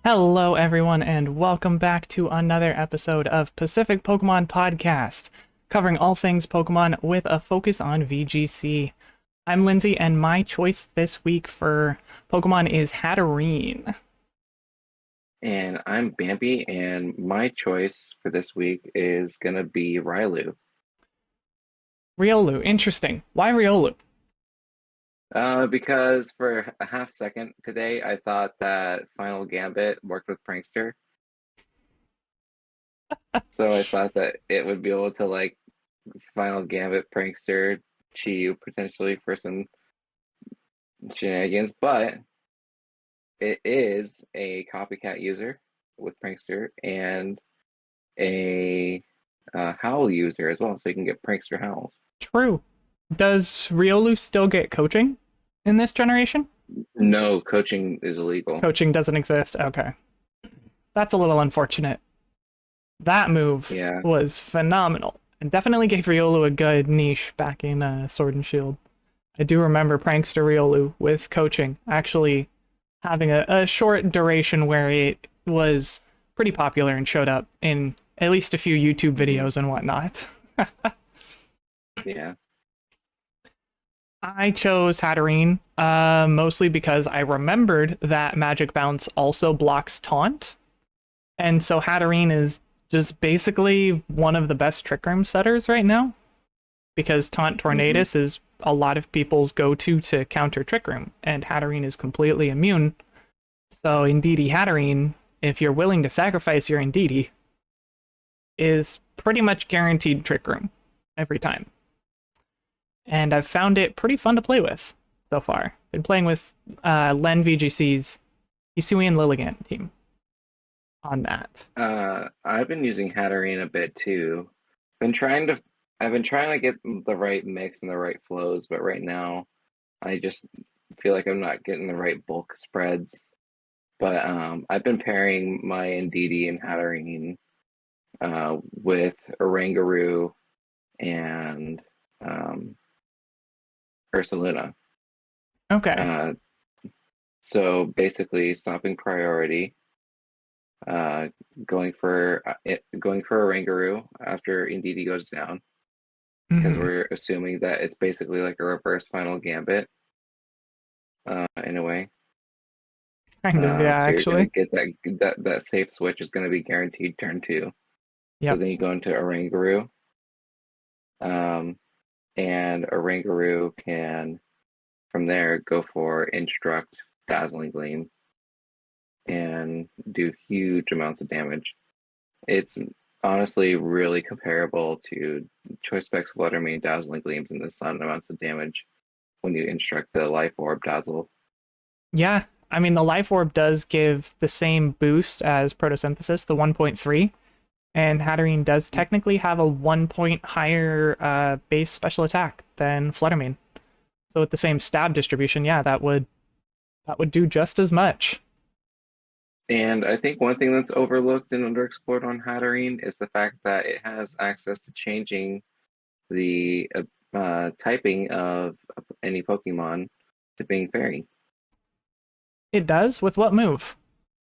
Hello, everyone, and welcome back to another episode of Pacific Pokemon Podcast, covering all things Pokemon with a focus on VGC. I'm Lindsay, and my choice this week for Pokemon is Hatterene. And I'm Bambi, and my choice for this week is gonna be Rylu. Riolu, interesting. Why Riolu? Because for a half second today, I thought that Final Gambit worked with Prankster. So I thought that it would be able to Final Gambit Prankster Chi potentially for some shenanigans, but it is a copycat user with Prankster and a Howl user as well, so you can get Prankster Howls. True. Does Riolu still get coaching in this generation? No, coaching is illegal. Coaching doesn't exist. Okay. That's a little unfortunate. That move was phenomenal and definitely gave Riolu a good niche back in Sword and Shield. I do remember Prankster Riolu with coaching actually having a short duration where it was pretty popular and showed up in at least a few YouTube videos and whatnot. Yeah. I chose Hatterene mostly because I remembered that Magic Bounce also blocks Taunt. And so Hatterene is just basically one of the best Trick Room setters right now. Because Taunt Tornadus is a lot of people's go-to to counter Trick Room, and Hatterene is completely immune. So Indeedee Hatterene, if you're willing to sacrifice your Indeedee, is pretty much guaranteed Trick Room every time. And I've found it pretty fun to play with so far. Been playing with Len VGC's Hisui and Lilligant team on that. I've been using Hatterene a bit too. I've been trying to get the right mix and the right flows, but right now I just feel like I'm not getting the right bulk spreads. But I've been pairing my Indeedee and Hatterene with Oranguru and Ursaluna. Okay. So basically, stopping priority, going for Oranguru after Indeedee goes down, because we're assuming that it's basically like a reverse Final Gambit, in a way. Kind of, yeah. So actually, you're gonna get that safe switch is gonna be guaranteed turn 2. Yep. So then you go into Oranguru. And Oranguru can, from there, go for Instruct, Dazzling Gleam, and do huge amounts of damage. It's honestly really comparable to Choice Specs, Fluttermane, Dazzling Gleams, and the Sun amounts of damage when you Instruct the Life Orb Dazzle. Yeah, I mean, the Life Orb does give the same boost as Photosynthesis, the 1.3. And Hatterene does technically have a 1 point higher base special attack than Fluttermane. So with the same stab distribution, yeah, that would do just as much. And I think one thing that's overlooked and underexplored on Hatterene is the fact that it has access to changing the typing of any Pokemon to being Fairy. It does? With what move?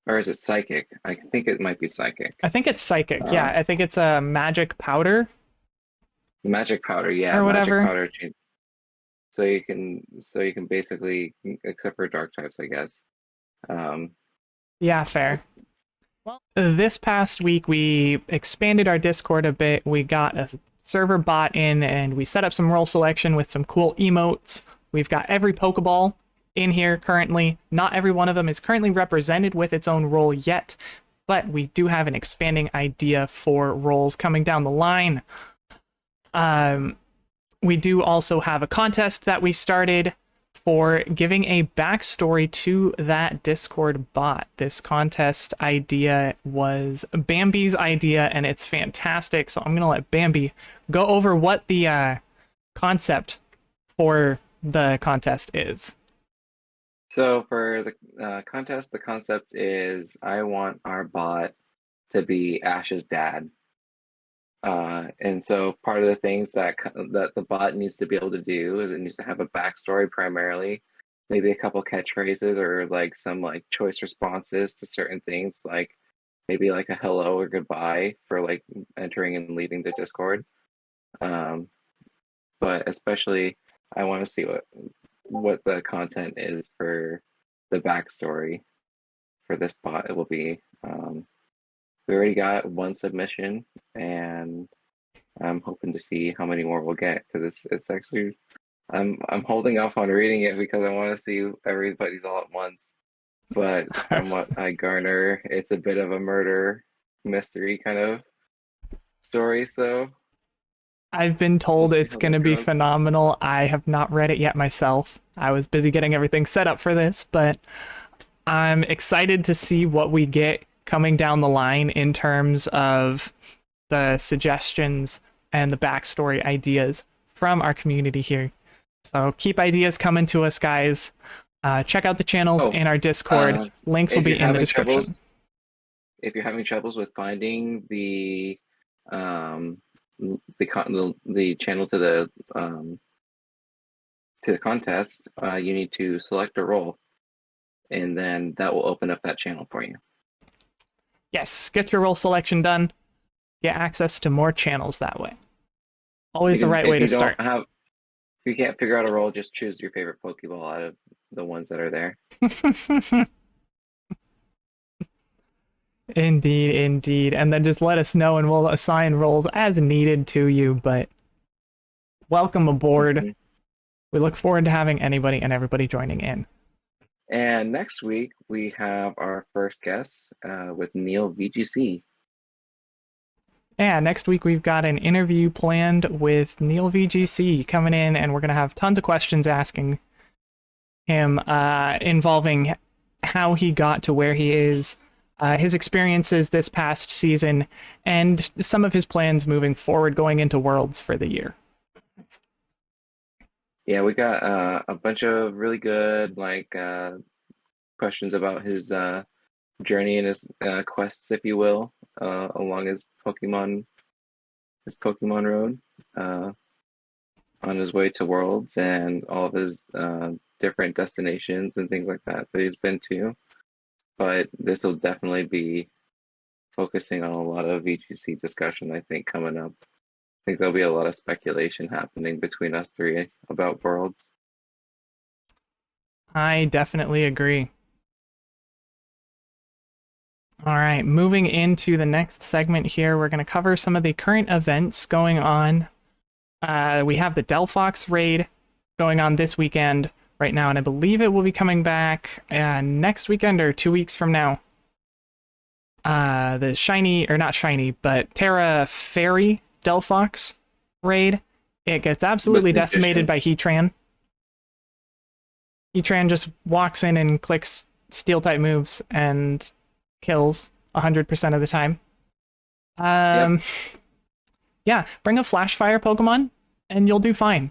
Or is it Psychic? I think it might be Psychic. I think it's Psychic, yeah. I think it's a Magic Powder. Magic Powder, yeah. Or whatever. Magic Powder. So you can basically, except for Dark types, I guess. Yeah, fair. Well, this past week we expanded our Discord a bit. We got a server bot in and we set up some role selection with some cool emotes. We've got every Pokeball in here currently. Not every one of them is currently represented with its own role yet, but we do have an expanding idea for roles coming down the line. We do also have a contest that we started for giving a backstory to that Discord bot. This contest idea was Bambi's idea, and it's fantastic, so I'm going to let Bambi go over what the concept for the contest is. So for the contest, the concept is I want our bot to be Ash's dad. And so part of the things that the bot needs to be able to do is it needs to have a backstory primarily maybe a couple catchphrases or like some like choice responses to certain things, like maybe like a hello or goodbye for like entering and leaving the Discord. Um, but especially I want to see what the content is for the backstory for this bot. It will be we already got one submission, and I'm hoping to see how many more we'll get, because it's actually I'm holding off on reading it because I want to see everybody's all at once. But from what I garner, it's a bit of a murder mystery kind of story. So I've been we'll told see it's how going that to be goes. phenomenal. I have not read it yet myself. I was busy getting everything set up for this, but I'm excited to see what we get coming down the line in terms of the suggestions and the backstory ideas from our community here. So keep ideas coming to us, guys. Check out the channels Oh, and our Discord. Links will if you're be in the having description. troubles with finding um the channel to the contest, you need to select a role, and then that will open up that channel for you. Yes, get your role selection done. Get access to more channels that way. Always You the can, right if way to you don't start. have, if you can't figure out a role, just choose your favorite Pokeball out of the ones that are there. Indeed, indeed. And then just let us know and we'll assign roles as needed to you. But welcome aboard. Mhm. We look forward to having anybody and everybody joining in. And next week we have our first guest with Neil VGC. Yeah, next week we've got an interview planned with Neil VGC coming in, and we're going to have tons of questions asking him involving how he got to where he is, his experiences this past season, and some of his plans moving forward going into Worlds for the year. Yeah, we got a bunch of really good questions about his journey and his quests, if you will, along his Pokemon road, on his way to Worlds, and all of his different destinations and things like that he's been to. But this will definitely be focusing on a lot of VGC discussion, I think, coming up. I think there'll be a lot of speculation happening between us three about Worlds. I definitely agree. All right, moving into the next segment here, we're going to cover some of the current events going on. We have the Delphox raid going on this weekend right now, and I believe it will be coming back next weekend or 2 weeks from now. The shiny, or not shiny, but Terra Fairy Delphox raid. It gets absolutely decimated by Heatran. Heatran just walks in and clicks steel type moves and kills 100% of the time. Yep. Yeah, bring a Flash Fire Pokemon and you'll do fine.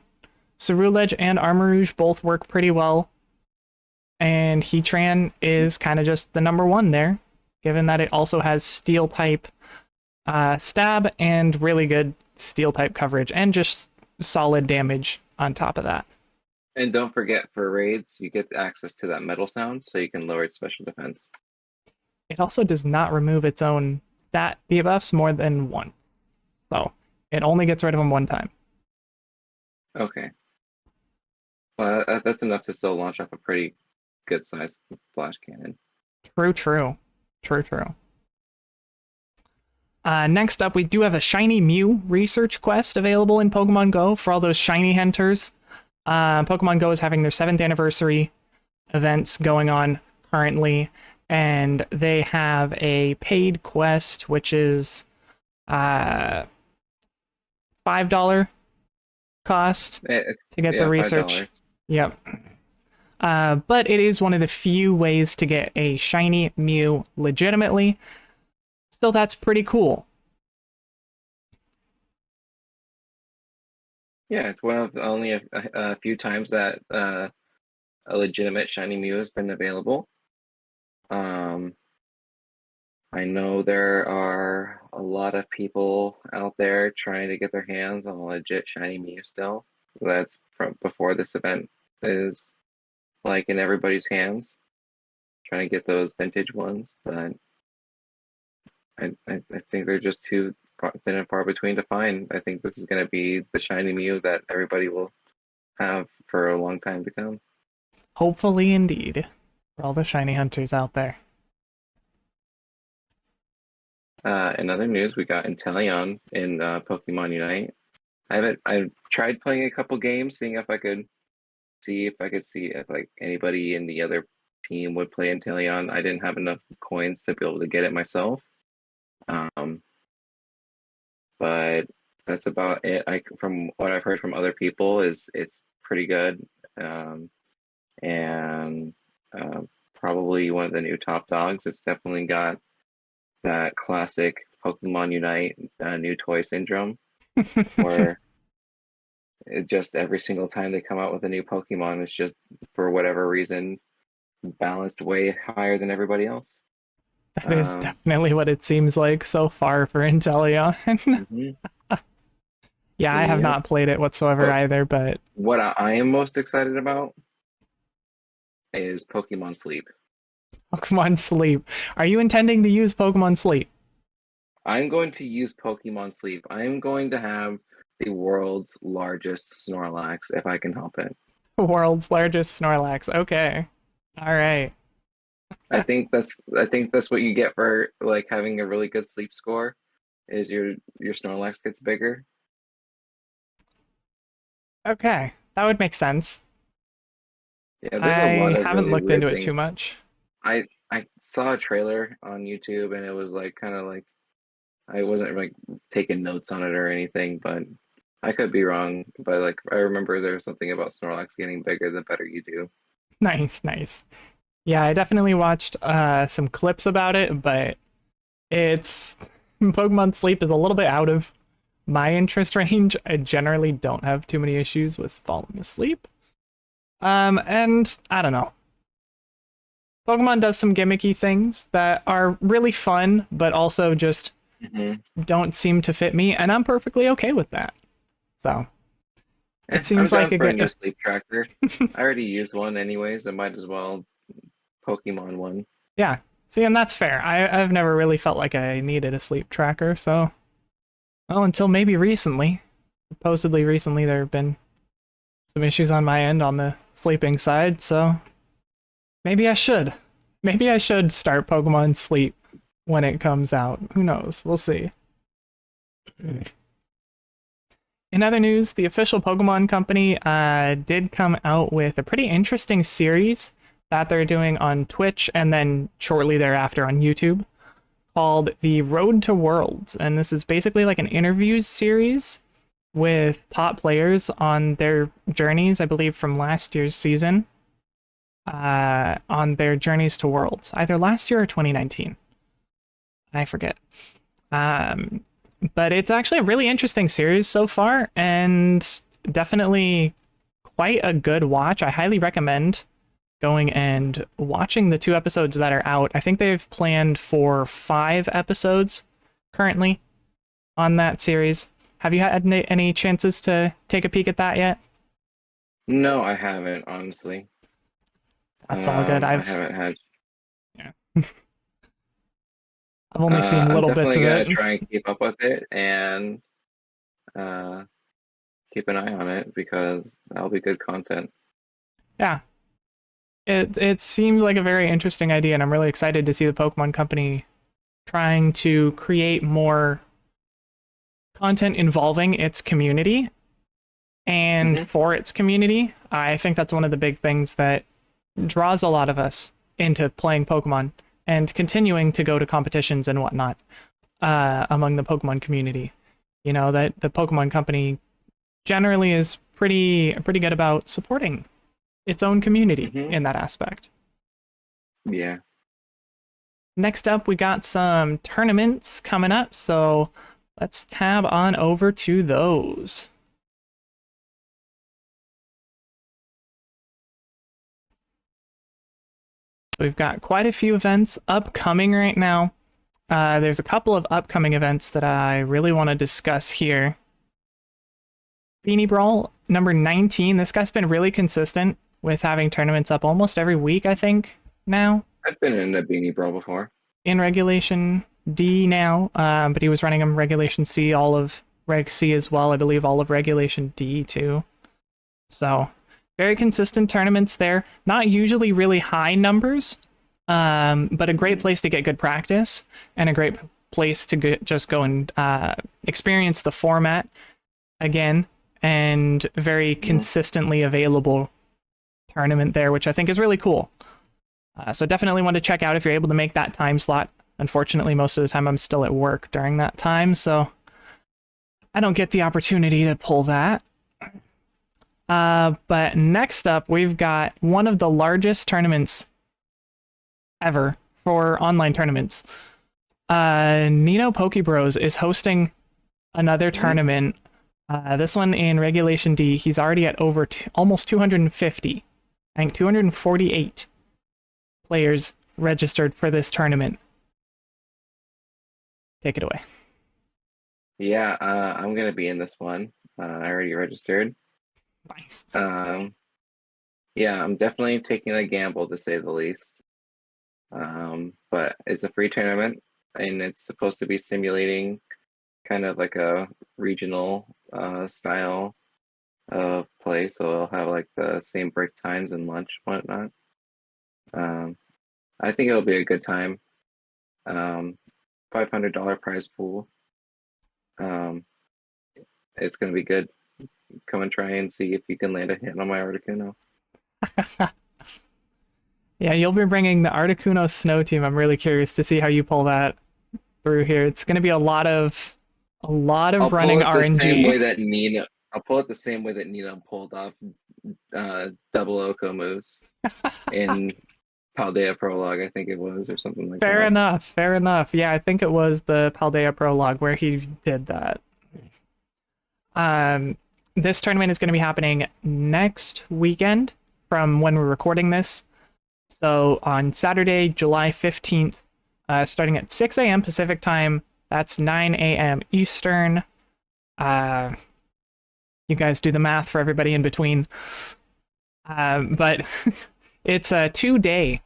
Ceruledge and Armarouge both work pretty well. And Heatran is kind of just the number one there, given that it also has steel type stab and really good steel type coverage and just solid damage on top of that. And don't forget, for raids, you get access to that metal sound, so you can lower its special defense. It also does not remove its own stat debuffs more than once. So it only gets rid of them one time. Okay. Well, that's enough to still launch off a pretty good sized flash cannon. True. Next up, we do have a Shiny Mew research quest available in Pokemon Go for all those shiny hunters. Pokemon Go is having their 7th anniversary events going on currently, and they have a paid quest, which is $5 cost to get the research. $5. Yep. But it is one of the few ways to get a shiny Mew legitimately, so that's pretty cool. Yeah, it's one of only a few times that a legitimate shiny Mew has been available. I know there are a lot of people out there trying to get their hands on a legit shiny Mew still. That's from before this event is like in everybody's hands, trying to get those vintage ones, but I think they're just too thin and far between to find. I think this is going to be the shiny Mew that everybody will have for a long time to come. Hopefully, indeed, for all the shiny hunters out there. In other news, we got Inteleon in Pokemon Unite. I've tried playing a couple games, seeing if I could see if like anybody in the other team would play Inteleon. I didn't have enough coins to be able to get it myself. But that's about it. From what I've heard from other people, it's pretty good, and probably one of the new top dogs. It's definitely got that classic Pokemon Unite new toy syndrome, where it just every single time they come out with a new Pokemon, it's just for whatever reason balanced way higher than everybody else. That is definitely what it seems like so far for Inteleon. Yeah, I have not played it whatsoever either, but what I am most excited about is Pokemon Sleep. Pokemon Sleep. Are you intending to use Pokemon Sleep? I'm going to use Pokemon Sleep. I'm going to have the world's largest Snorlax if I can help it. World's largest Snorlax. Okay. All right. I think that's what you get for like having a really good sleep score, is your Snorlax gets bigger. Okay, that would make sense. Yeah, there's I a lot of haven't really looked weird into it things. too much. I saw a trailer on YouTube and it was like kind of like I wasn't like taking notes on it or anything, but I could be wrong. But like I remember there was something about Snorlax getting bigger the better you do. Nice, nice. Yeah, I definitely watched some clips about it, but it's Pokemon Sleep is a little bit out of my interest range. I generally don't have too many issues with falling asleep. And I don't know. Pokemon does some gimmicky things that are really fun, but also just don't seem to fit me, and I'm perfectly okay with that. So it seems I'm like down for a new sleep tracker. I already use one anyways. I might as well Pokemon one. Yeah. See, and that's fair. I've never really felt like I needed a sleep tracker, so well, until maybe recently. Supposedly recently there have been some issues on my end on the sleeping side, so maybe I should. Maybe I should start Pokemon Sleep when it comes out. Who knows? We'll see. In other news, the official Pokemon Company did come out with a pretty interesting series that they're doing on Twitch and then shortly thereafter on YouTube called The Road to Worlds. And this is basically like an interviews series with top players on their journeys, I believe from last year's season, on their journeys to Worlds, either last year or 2019. I forget. But it's actually a really interesting series so far and definitely quite a good watch. I highly recommend going and watching the 2 episodes that are out. I think they've planned for 5 episodes currently on that series. Have you had any chances to take a peek at that yet? No, I haven't, honestly. That's all good. I haven't had. Yeah. I've only seen little bits of it. I'm definitely gonna try and keep up with it and keep an eye on it because that'll be good content. Yeah. It seems like a very interesting idea, and I'm really excited to see the Pokemon Company trying to create more content involving its community and for its community. I think that's one of the big things that draws a lot of us into playing Pokemon and continuing to go to competitions and whatnot among the Pokemon community. You know, that the Pokemon Company generally is pretty good about supporting its own community in that aspect. Yeah. Next up, we got some tournaments coming up, so let's tab on over to those. So we've got quite a few events upcoming right now. There's a couple of upcoming events that I really want to discuss here. Beanie Brawl number 19. This guy's been really consistent with having tournaments up almost every week, I think, now. I've been in a Beanie Brawl before. In Regulation D now, but he was running them Regulation C, all of Reg C as well. I believe all of Regulation D too. So very consistent tournaments there. Not usually really high numbers, but a great place to get good practice and a great place to just go and experience the format again, and very consistently available tournament there, which I think is really cool. So definitely want to check out if you're able to make that time slot. Unfortunately, most of the time I'm still at work during that time, so I don't get the opportunity to pull that. But next up, we've got one of the largest tournaments ever for online tournaments. Nino Pokebros is hosting another tournament. This one in Regulation D. He's already at over almost 250. I think 248 players registered for this tournament. Take it away. Yeah, I'm gonna be in this one. I already registered. Nice. Yeah, I'm definitely taking a gamble to say the least. But it's a free tournament, and it's supposed to be simulating kind of like a regional style of play. So it'll have like the same break times and lunch, whatnot. I think it'll be a good time. $500 prize pool. It's gonna be good. Come and try and see if you can land a hit on my Articuno. Yeah, you'll be bringing the Articuno Snow Team. I'm really curious to see how you pull that through here. It's going to be a lot of running RNG. I'll pull it the same way that Nina pulled off double Oko moves in Paldea Prologue, I think it was, or something like that. Fair enough. Yeah, I think it was the Paldea Prologue where he did that. This tournament is going to be happening next weekend from when we're recording this. So on Saturday, July 15th, starting at 6 a.m. Pacific time, that's 9 a.m. Eastern. You guys do the math for everybody in between. But it's a 2-day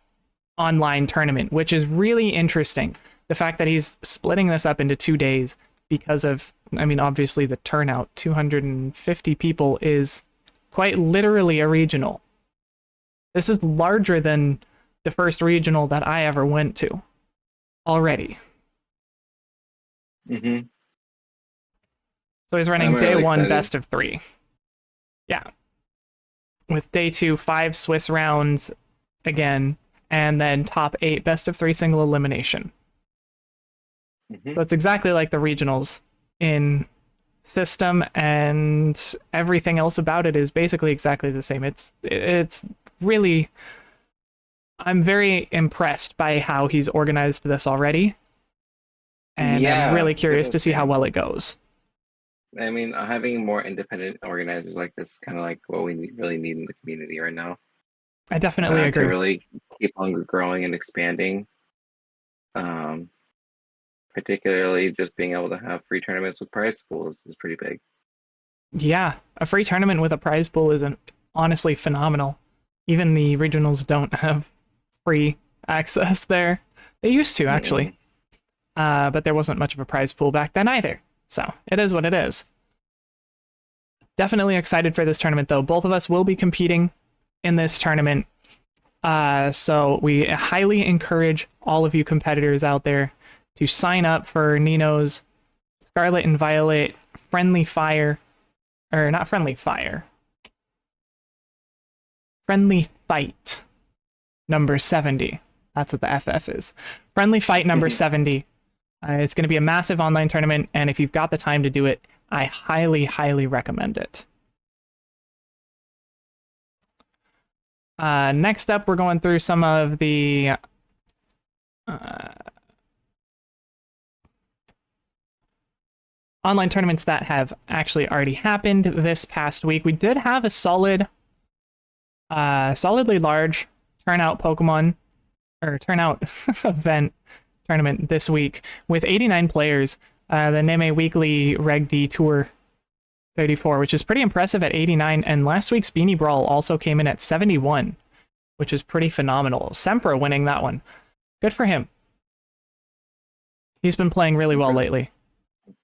online tournament, which is really interesting. The fact that he's splitting this up into 2 days because of, I mean, obviously the turnout, 250 people is quite literally a regional. This is larger than the first regional that I ever went to already. Mm-hmm. So he's running day really 1 best of 3. Yeah. With day 2, 5 Swiss rounds again, and then top 8 best of 3 single elimination. Mm-hmm. So it's exactly like the regionals in system, and everything else about it is basically exactly the same. It's really, I'm very impressed by how he's organized this already, and I'm really curious to see how well it goes. I mean, having more independent organizers like this is kind of like what we really need in the community right now. I definitely agree. To really keep on growing and expanding. Particularly just being able to have free tournaments with prize pools is pretty big. Yeah, a free tournament with a prize pool is honestly phenomenal. Even the regionals don't have free access there. They used to, actually. But there wasn't much of a prize pool back then either. So it is what it is. Definitely excited for this tournament, though. Both of us will be competing in this tournament. So we highly encourage all of you competitors out there to sign up for Nino's Scarlet and Violet Friendly Fire. Or not Friendly Fire. Friendly Fight number 70. That's what the FF is. Friendly Fight number 70. It's going to be a massive online tournament, and if you've got the time to do it, I highly, highly recommend it. Next up, we're going through some of the online tournaments that have actually already happened this past week. We did have a solidly large turnout event tournament this week with 89 players. The Neme Weekly Reg D Tour 34, which is pretty impressive at 89. And last week's Beanie Brawl also came in at 71, which is pretty phenomenal. Sempra winning that one. Good for him. He's been playing really well lately.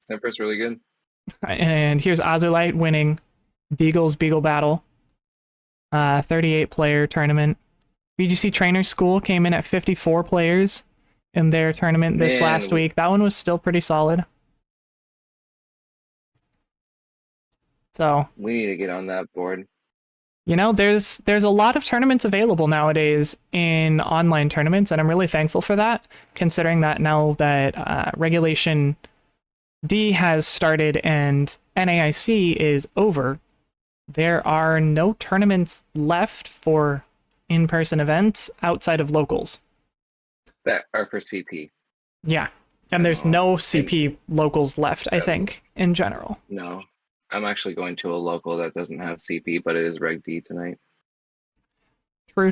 Sempra's really good. And here's Azulite winning Beagle's Beagle Battle. 38 player tournament. VGC Trainer School came in at 54 players in their tournament this last week. That one was still pretty solid. So we need to get on that board. You know, there's a lot of tournaments available nowadays in online tournaments, and I'm really thankful for that, considering that now that Regulation D has started and NAIC is over, there are no tournaments left for in-person events outside of locals. That are for CP. Yeah, and there's no CP locals left, I think, in general. No. I'm actually going to a local that doesn't have CP, but it is Reg D tonight.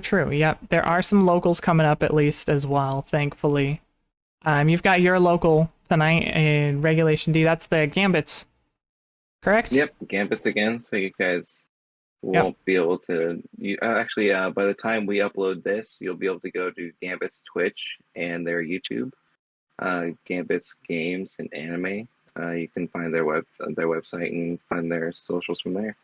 True. Yep, there are some locals coming up at least as well, thankfully. You've got your local tonight in Regulation D. That's the Gambits, correct? Yep, Gambits again, so you guys won't be able to... by the time we upload this, you'll be able to go to Gambit's Twitch and their YouTube, Gambit's Games and Anime. You can find their website and find their socials from there.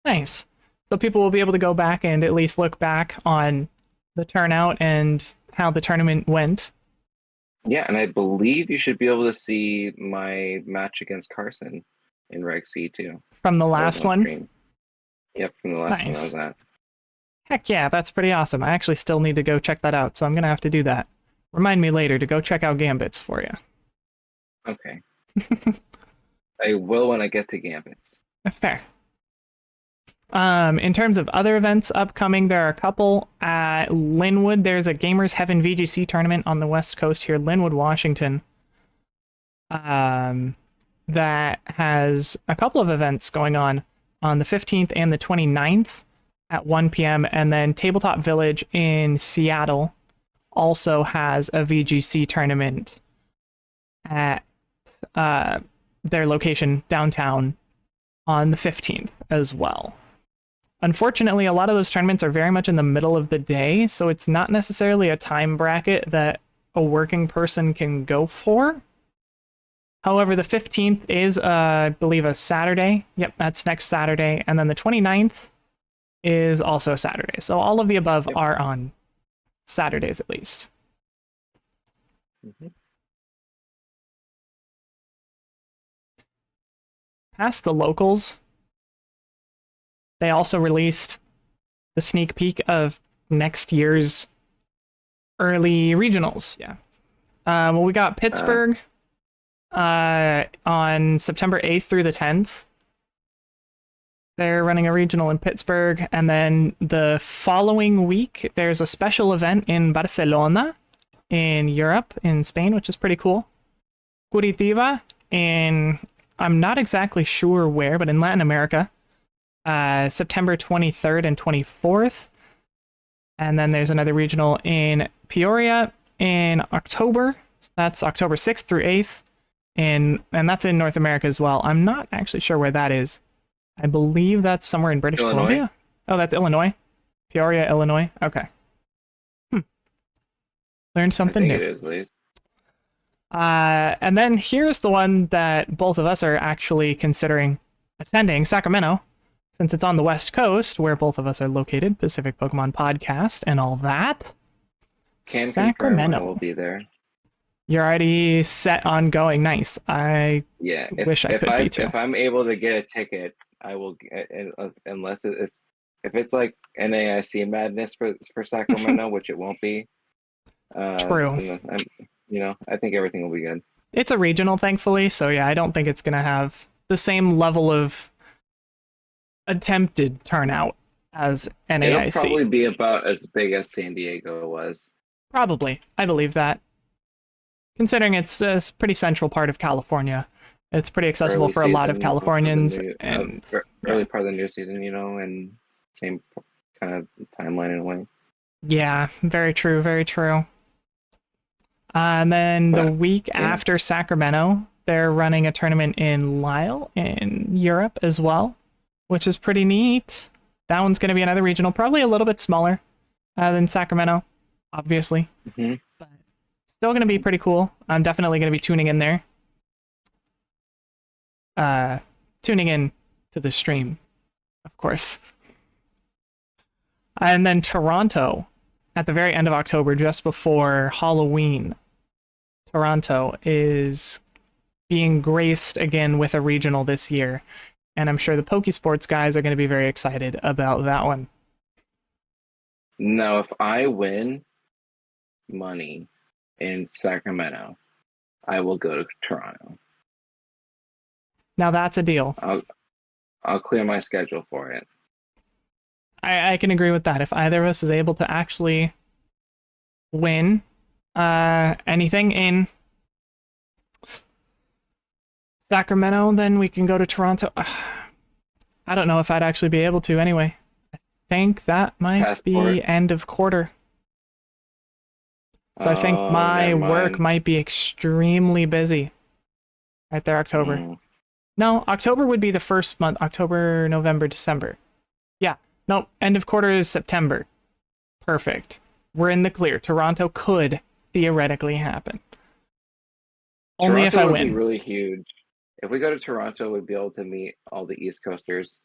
Nice. So people will be able to go back and at least look back on the turnout and how the tournament went. Yeah, and I believe you should be able to see my match against Carson in Reg C too. From the last one? Stream. Yep, from the last one I was at. Heck yeah, that's pretty awesome. I actually still need to go check that out, so I'm going to have to do that. Remind me later to go check out Gambits for you. Okay. I will when I get to Gambits. Fair. In terms of other events upcoming, there are a couple. At Linwood, there's a Gamers Heaven VGC tournament on the West Coast here, Linwood, Washington. That has a couple of events going on the 15th and the 29th at 1 p.m. And then Tabletop Village in Seattle also has a VGC tournament at their location downtown on the 15th as well. Unfortunately, a lot of those tournaments are very much in the middle of the day, so it's not necessarily a time bracket that a working person can go for. However, the 15th is, I believe, a Saturday. Yep, that's next Saturday. And then the 29th is also Saturday. So all of the above are on Saturdays at least. Mm-hmm. Past the locals, they also released the sneak peek of next year's early regionals. Yeah. Well, we got Pittsburgh on September 8th through the 10th. They're running a regional in Pittsburgh. And then the following week, there's a special event in Barcelona in Europe, in Spain, which is pretty cool. Curitiba in... I'm not exactly sure where, but in Latin America, September 23rd and 24th. And then there's another regional in Peoria in October. That's October 6th through 8th. And that's in North America as well. I'm not actually sure where that is. I believe that's somewhere in British Columbia. Oh, that's Illinois. Peoria, Illinois. Okay. Learned something new. It is, please. And then here's the one that both of us are actually considering attending, Sacramento, since it's on the West Coast, where both of us are located, Pacific Pokemon Podcast and all that. Sacramento will be there. You're already set on going. Nice. I wish I could be too. If I'm able to get a ticket, I will. Unless if it's like NAIC madness for Sacramento, which it won't be. True. I think everything will be good. It's a regional, thankfully, so yeah, I don't think it's going to have the same level of attempted turnout as NAIC. It'll probably be about as big as San Diego was. Probably. I believe that. Considering it's a pretty central part of California, it's pretty accessible for a lot of Californians. Early part of the new season, and same kind of timeline in a way. Yeah, very true, very true. And then the week after Sacramento, they're running a tournament in Lille in Europe as well, which is pretty neat. That one's going to be another regional, probably a little bit smaller than Sacramento, obviously. Mm-hmm. But still going to be pretty cool. I'm definitely going to be tuning in there. Tuning in to the stream, of course. And then Toronto, at the very end of October, just before Halloween, Toronto is being graced again with a regional this year. And I'm sure the Pokesports guys are going to be very excited about that one. Now, if I win money in Sacramento, I will go to Toronto. Now that's a deal. I'll clear my schedule for it. I can agree with that. If either of us is able to actually win anything in Sacramento, then we can go to Toronto. I don't know if I'd actually be able to anyway. I think that might be end of quarter. So I think my work might be extremely busy right there, October. No, October would be the first month. October, November, December. Yeah. No, end of quarter is September. Perfect. We're in the clear. Toronto could theoretically happen. Only if I win. Toronto would be really huge. If we go to Toronto, we'd be able to meet all the East Coasters.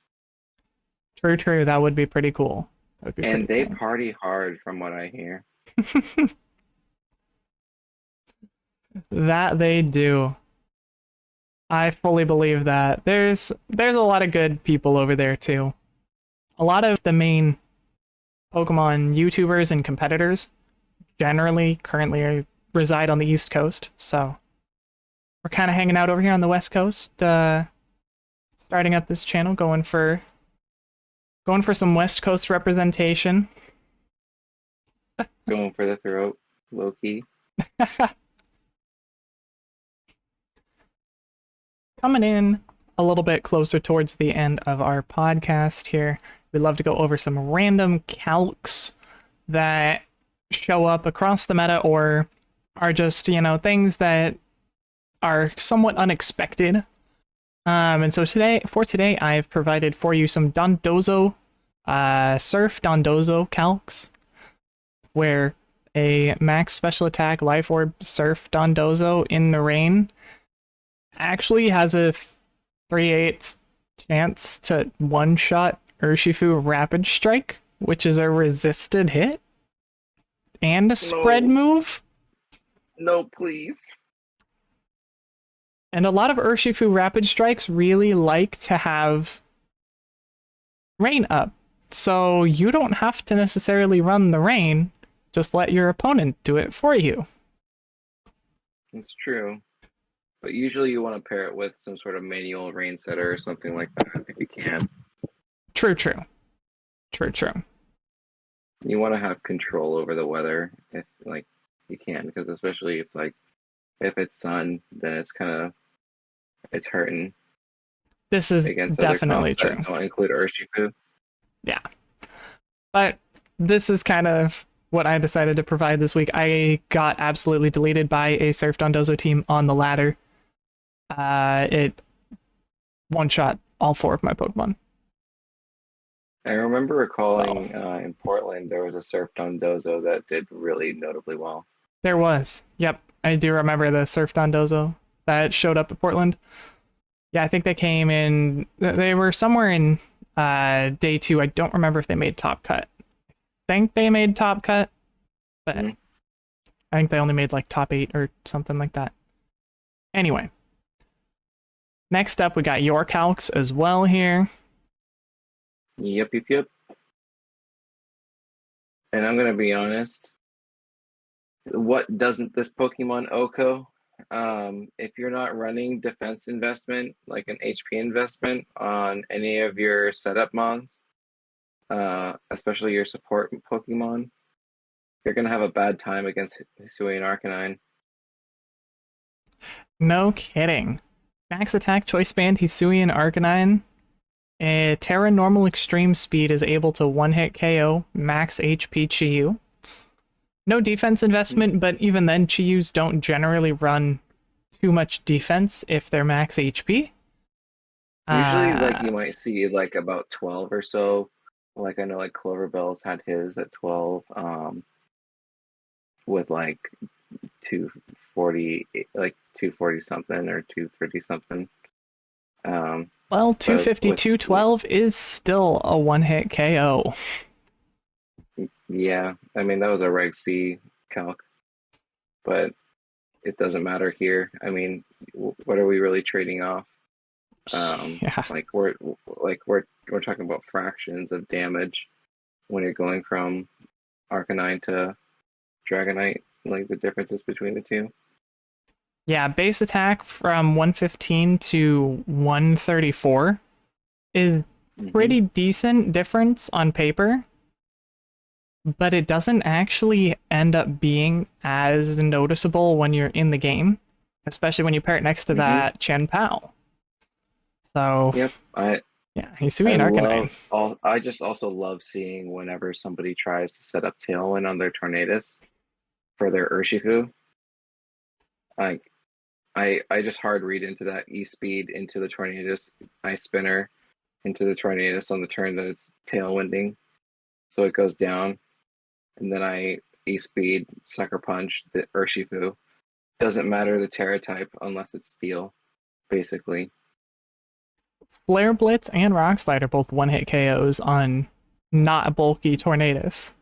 True. That would be pretty cool. And they party hard, from what I hear. That they do. I fully believe that. There's a lot of good people over there too. A lot of the main Pokemon YouTubers and competitors generally currently reside on the East Coast, so we're kind of hanging out over here on the West Coast, starting up this channel, going for some West Coast representation. Going for the throat, low key. Coming in a little bit closer towards the end of our podcast here, we'd love to go over some random calcs that show up across the meta or are just, things that are somewhat unexpected. And so today, I've provided for you some Dondozo, Surf Dondozo calcs, where a max special attack Life Orb Surf Dondozo in the rain actually has a 3/8 chance to one-shot Urshifu Rapid Strike, which is a resisted hit, and a spread move. No, please. And a lot of Urshifu Rapid Strikes really like to have rain up, so you don't have to necessarily run the rain, just let your opponent do it for you. It's true. But usually you want to pair it with some sort of manual rain setter or something like that if you can. True. You want to have control over the weather if you can, because especially if it's sun, then it's hurting. This is definitely true. Don't include Urshifu. Yeah. But this is kind of what I decided to provide this week. I got absolutely deleted by a Surf Dondozo team on the ladder. It one-shot all 4 of my Pokemon. I remember recalling in Portland there was a Surf Dondozo that did really notably well. There was. Yep. I do remember the Surf Dondozo that showed up at Portland. Yeah, I think they came in... They were somewhere in day 2. I don't remember if they made top cut. I think they made top cut, but I think they only made top 8 or something like that. Anyway. Next up, we got your calcs as well here. Yep. And I'm going to be honest. What doesn't this Pokemon Oko? If you're not running defense investment, like an HP investment on any of your setup mons, especially your support Pokemon, you're going to have a bad time against Hisuian Arcanine. No kidding. Max attack, choice band, Hisuian Arcanine. Terra Normal Extreme Speed is able to one-hit KO max HP Chi-Yu. No defense investment, but even then, Chi-Yus don't generally run too much defense if they're max HP. Usually, like you might see like about 12 or so. Like I know, like Cloverbell's had his at 12, with like 240, like 240 something or 230 something. Well, But 250, with 212 is still a one-hit KO. yeah, I mean that was a Reg C calc, but it doesn't matter here. I mean, what are we really trading off? Yeah. Like we're talking about fractions of damage when you're going from Arcanine to Dragonite, like the differences between the two. Yeah, base attack from 115 to 134 is pretty decent difference on paper, but it doesn't actually end up being as noticeable when you're in the game, especially when you pair it next to that Chen Pao. So Yep, yeah, Hisui and Arcanine. I just also love seeing whenever somebody tries to set up Tailwind on their Tornadus for their Urshifu. Like I just hard read into that E-Speed into the Tornadus, Ice Spinner into the Tornadus on the turn that it's Tailwinding, so it goes down, and then I E-Speed Sucker Punch the Urshifu. Doesn't matter the Terra type unless it's Steel, basically. Flare Blitz and Rock Slide are both one-hit KOs on not bulky Tornadus.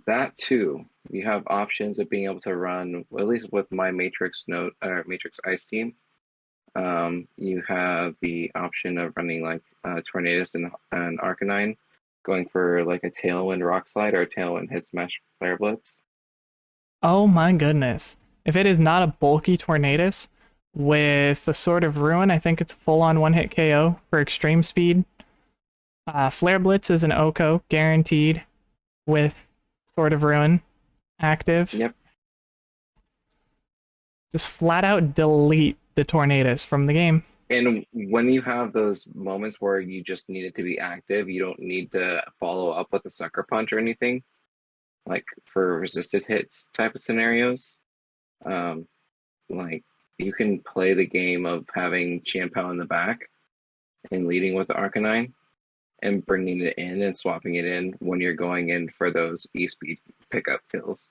That too, you have options of being able to run, at least with my Matrix Note or Matrix Ice team. You have the option of running like Tornadus and Arcanine, going for like a Tailwind Rock Slide or a Tailwind Hit Smash Flare Blitz. Oh my goodness. If it is not a bulky Tornadus with a Sword of Ruin, I think it's full-on one-hit KO for extreme speed. Flare Blitz is an OHKO, guaranteed, with Sword of Ruin active. Yep. Just flat out delete the Tornadus from the game. And when you have those moments where you just need it to be active, you don't need to follow up with a Sucker Punch or anything, like for resisted hits type of scenarios. Like you can play the game of having Chien-Pao in the back and leading with the Arcanine and bringing it in and swapping it in when you're going in for those E-Speed pickup kills.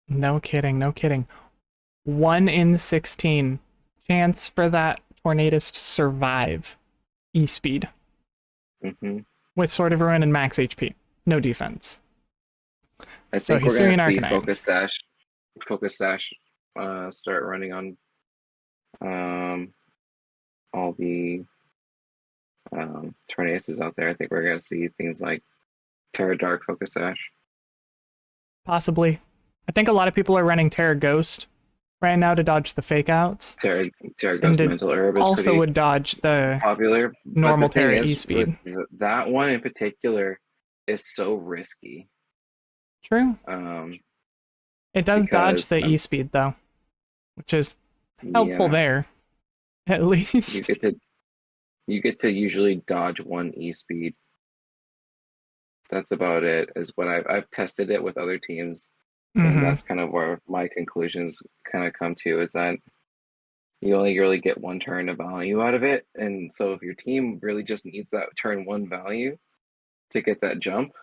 No kidding, no kidding. 1 in 16 chance for that Tornadus to survive E-Speed. With Sword of Ruin and max HP. No defense. I think we're going to see Focus Sash start running on all the Tornaduses out there. I think we're going to see things like Terra Dark Focus Sash. Possibly. I think a lot of people are running Terra Ghost right now to dodge the fake outs. Terra Ghost Mental Herb is also would dodge the popular normal Terra E-Speed. That one in particular is so risky. True. It does dodge the E-Speed though, which is helpful there. At least you get to usually dodge one E-Speed. That's about it. Is what I've tested it with other teams, and that's kind of where my conclusions kind of come to, is that you only really get one turn of value out of it. And so if your team really just needs that turn one value to get that jump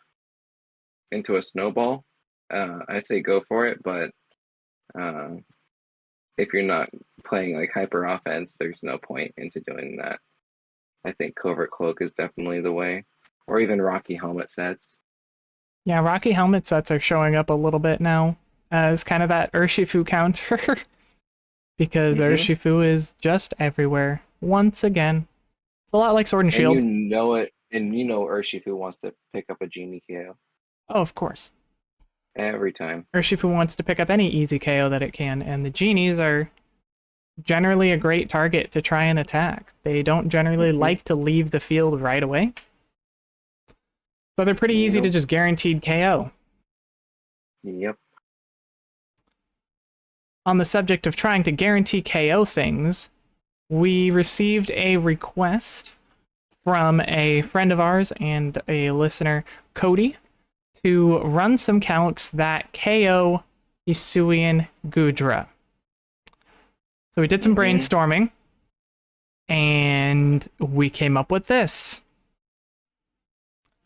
into a snowball, I say go for it. But if you're not playing like hyper offense, there's no point into doing that. I think Covert Cloak is definitely the way, or even Rocky Helmet sets. Yeah, Rocky Helmet sets are showing up a little bit now as kind of that Urshifu counter. Because Urshifu is just everywhere. Once again. It's a lot like Sword and Shield. You know it, and you know Urshifu wants to pick up a Genie KO. Oh, of course. Every time. Urshifu wants to pick up any easy KO that it can, and the Genies are generally a great target to try and attack. They don't generally like to leave the field right away. So they're pretty easy to just guaranteed KO. Yep. On the subject of trying to guarantee KO things, we received a request from a friend of ours and a listener, Cody, to run some calcs that KO Hisuian Gudra. So we did some Mhm. brainstorming, and we came up with this.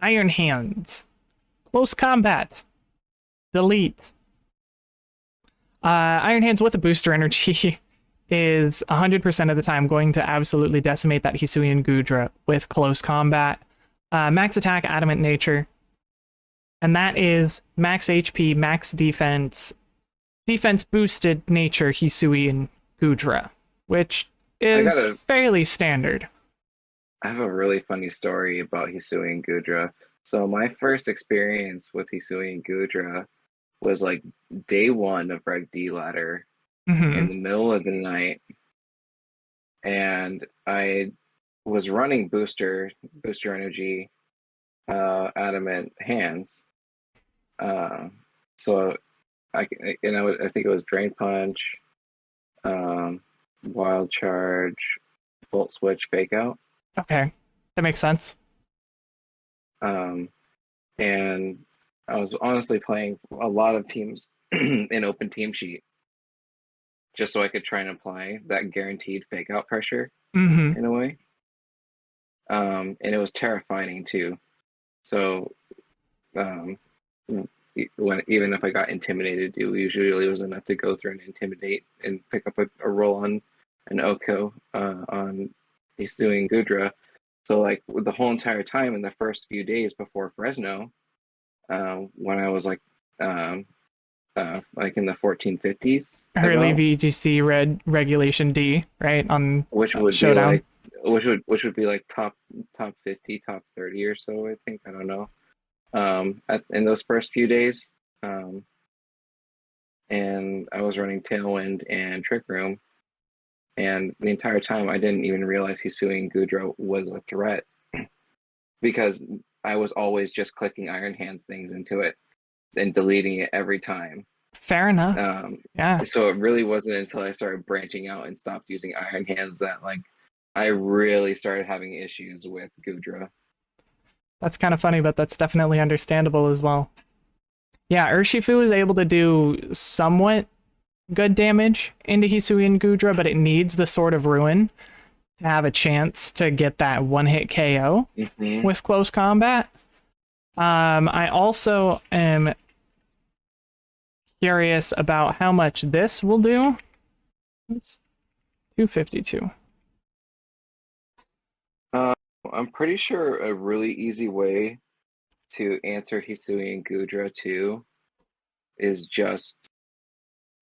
Iron Hands. Close Combat. Delete. Iron Hands with a booster energy is 100% of the time going to absolutely decimate that Hisuian Gudra with Close Combat. Max attack, Adamant Nature. And that is max HP, max defense, defense boosted nature Hisuian Gudra, which is fairly standard. I have a really funny story about Hisuian Gudra. So my first experience with Hisuian Gudra was like day one of Reg D ladder in the middle of the night, and I was running booster energy, adamant hands. So I think it was Drain Punch, Wild Charge, Volt Switch, Fake Out. Okay, that makes sense. And I was honestly playing a lot of teams in open team sheet just so I could try and apply that guaranteed fake out pressure in a way. And it was terrifying too. So even if I got intimidated, it usually was enough to go through and intimidate and pick up a roll on an Oko on Hisuian Gudra. So like the whole entire time in the first few days before Fresno, when I was like in the 1450s, early VGC regulation D, right, on which would Showdown. be like which would be like top 50, top 30 or so, I think. I don't know. In those first few days, and I was running Tailwind and Trick Room, and the entire time I didn't even realize Hisuian Gudra was a threat because I was always just clicking Iron Hands things into it and deleting it every time. Fair enough. Yeah. So it really wasn't until I started branching out and stopped using Iron Hands that like I really started having issues with Gudra. That's kind of funny, but that's definitely understandable as well. Yeah, Urshifu is able to do somewhat good damage into Hisuian Gudra, but it needs the Sword of Ruin to have a chance to get that one-hit KO with Close Combat. I also am curious about how much this will do. Oops. 252. I'm pretty sure a really easy way to answer Hisuian Gudra too is just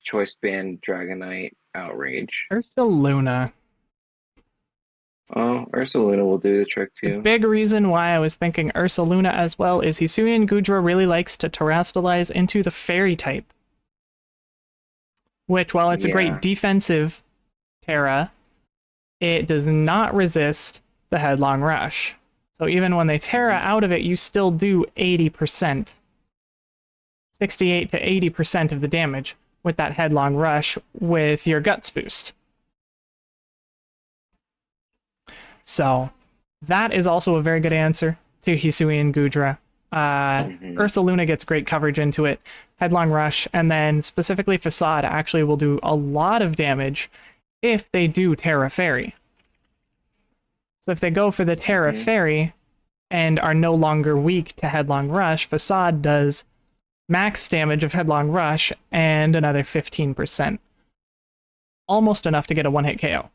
Choice Band Dragonite Outrage. Ursaluna. Oh, Ursaluna will do the trick too. The big reason why I was thinking Ursaluna as well is Hisuian Gudra really likes to terrestrialize into the fairy type. Which, while it's a great defensive Terra, it does not resist the Headlong Rush. So even when they Terra out of it, you still do 80%. 68 to 80% of the damage with that Headlong Rush with your Guts boost. So that is also a very good answer to Hisuian Gudra. Ursaluna gets great coverage into it. Headlong Rush, and then specifically Facade actually will do a lot of damage if they do Terra Fairy. So if they go for the Terra Fairy and are no longer weak to Headlong Rush, Facade does max damage of Headlong Rush and another 15%. Almost enough to get a one-hit KO.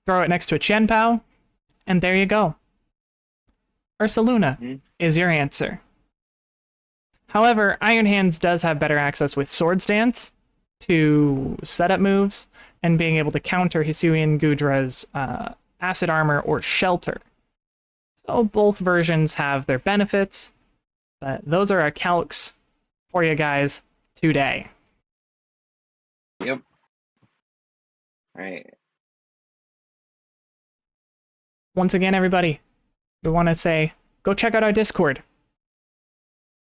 Throw it next to a Qianpao, and there you go. Ursaluna is your answer. However, Iron Hands does have better access with Sword Stance to setup moves and being able to counter Hisuian Gudra's Acid Armor or Shelter. So both versions have their benefits, but those are our calcs for you guys today. Yep. Right. Once again, everybody, we want to say, go check out our Discord.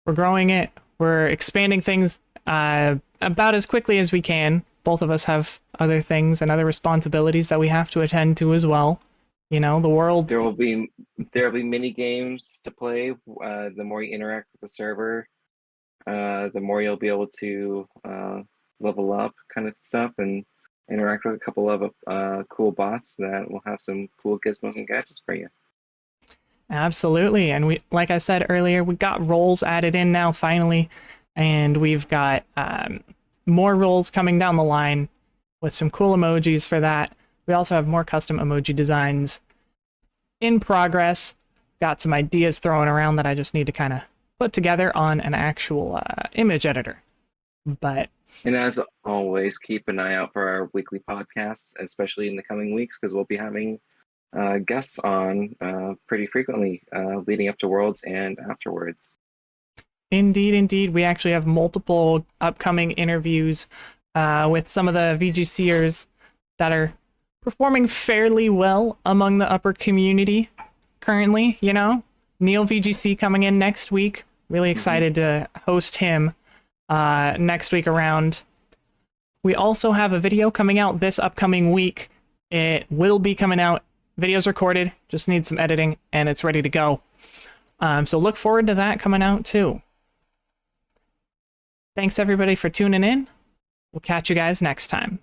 We're growing it. We're expanding things about as quickly as we can. Both of us have other things and other responsibilities that we have to attend to as well. You know, the world... There will be mini games to play. The more you interact with the server, the more you'll be able to level up kind of stuff and interact with a couple of cool bots that will have some cool gizmos and gadgets for you. Absolutely. And we, like I said earlier, we got roles added in now finally, and we've got more roles coming down the line with some cool emojis for that. We also have more custom emoji designs in progress. Got some ideas thrown around that I just need to kind of put together on an actual image editor. And as always, keep an eye out for our weekly podcasts, especially in the coming weeks, because we'll be having guests on pretty frequently leading up to Worlds and afterwards. Indeed. We actually have multiple upcoming interviews with some of the VGCers that are performing fairly well among the upper community currently, you know. Neil VGC coming in next week. Really excited to host him next week around. We also have a video coming out this upcoming week. It will be coming out. Video's recorded, just needs some editing, and it's ready to go. So look forward to that coming out too. Thanks everybody for tuning in. We'll catch you guys next time.